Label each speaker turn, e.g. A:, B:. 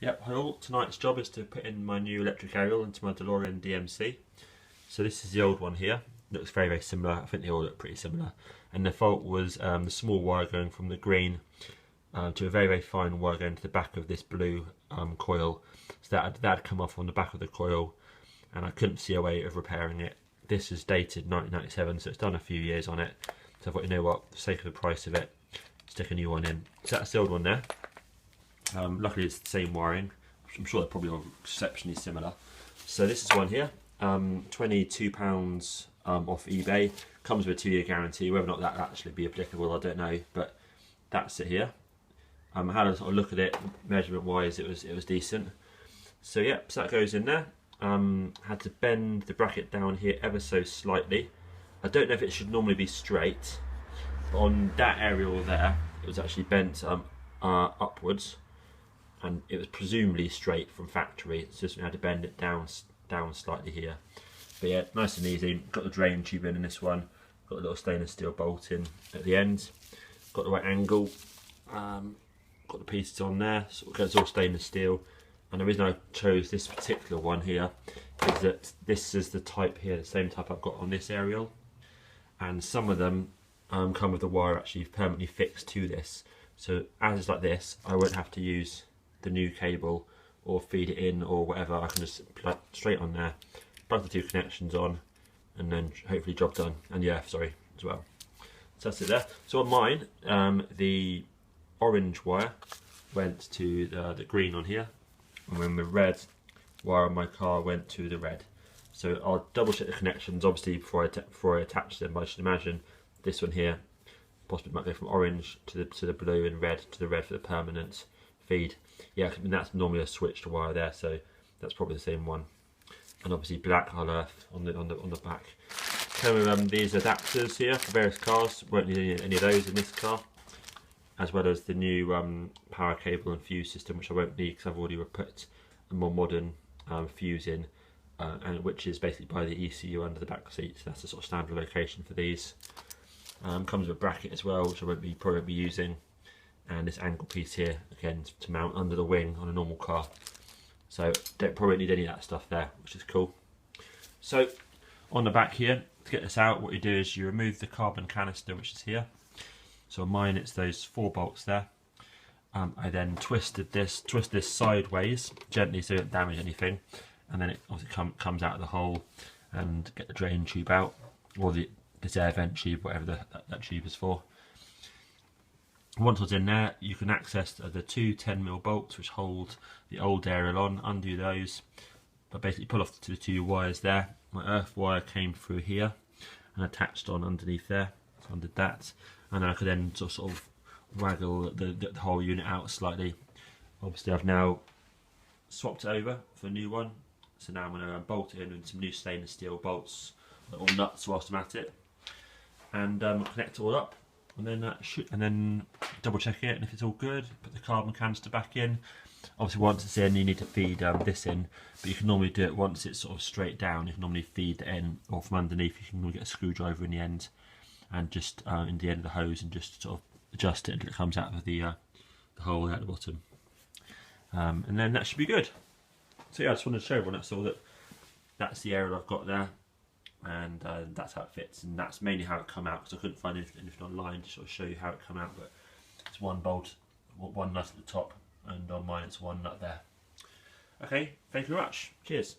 A: Yep, hi all. Tonight's job is to put in my new electric aerial into my DeLorean DMC. So this is the old one here. Looks very, very similar. I think they all look pretty similar. And the fault was the small wire going from the green to a very, very fine wire going to the back of this blue coil. So that had come off on the back of the coil, and I couldn't see a way of repairing it. This is dated 1997, so it's done a few years on it. So I thought, you know what, for the sake of the price of it, stick a new one in. So that's the old one there. Luckily it's the same wiring. I'm sure they're probably all exceptionally similar. So this is one here, £22 off eBay. Comes with a 2-year guarantee. Whether or not that actually be applicable, I don't know, but that's it here. I had a sort of look at it, measurement wise it was decent. So yeah, so that goes in there. Had to bend the bracket down here ever so slightly. I don't know if it should normally be straight, but on that aerial there it was actually bent upwards, and it was presumably straight from factory. It's just we had to bend it down slightly here. But yeah, nice and easy. Got the drain tube in this one. Got a little stainless steel bolt in at the end. Got the right angle. Got the pieces on there. So it's all stainless steel. And the reason I chose this particular one here is that this is the type here, the same type I've got on this aerial. And some of them come with the wire actually permanently fixed to this. So as it's like this, I won't have to use the new cable or feed it in or whatever. I can just plug straight on there, plug the two connections on, and then hopefully job done. And yeah, sorry as well. So that's it there. So on mine, the orange wire went to the green on here, and then the red wire on my car went to the red. So I'll double check the connections obviously before I attach them. But I should imagine this one here possibly might go from orange to the blue and red to the red for the permanent feed. Yeah, I mean, that's normally a switched wire there, so that's probably the same one. And obviously black I'll on the back. Come with these adapters here for various cars. Won't need any of those in this car, as well as the new power cable and fuse system, which I won't need because I've already put a more modern fuse in, and which is basically by the ECU under the back seat. So that's the sort of standard location for these. Comes with a bracket as well, which I probably won't be using, and this angle piece here again to mount under the wing on a normal car. So don't probably need any of that stuff there, which is cool. So on the back here, to get this out, what you do is you remove the carbon canister, which is here. So on mine it's those 4 bolts there. I then twist this sideways gently so it don't damage anything, and then it obviously comes out of the hole, and get the drain tube out, or this air vent tube, whatever that tube is for. Once it's in there, you can access the two 10mm bolts which hold the old aerial on. Undo those, but basically pull off the 2 wires there. My earth wire came through here and attached on underneath there, so I undid that, and then I could then sort of waggle the whole unit out slightly. Obviously I've now swapped it over for a new one, so now I'm going to bolt it in with some new stainless steel bolts, little nuts whilst I'm at it, and connect it all up, and then double check it, and if it's all good, put the carbon canister back in. Obviously once it's in, you need to feed this in, but you can normally do it once it's sort of straight down. You can normally feed it in, or from underneath you can normally get a screwdriver in the end, and just in the end of the hose, and just sort of adjust it until it comes out of the hole at the bottom, and then that should be good. So yeah, I just wanted to show everyone that's the aerial I've got there, and that's how it fits, and that's mainly how it come out, because I couldn't find anything online to sort of show you how it come out. But it's 1 bolt, 1 nut at the top, and on mine it's 1 nut there. Okay, thank you very much. Cheers.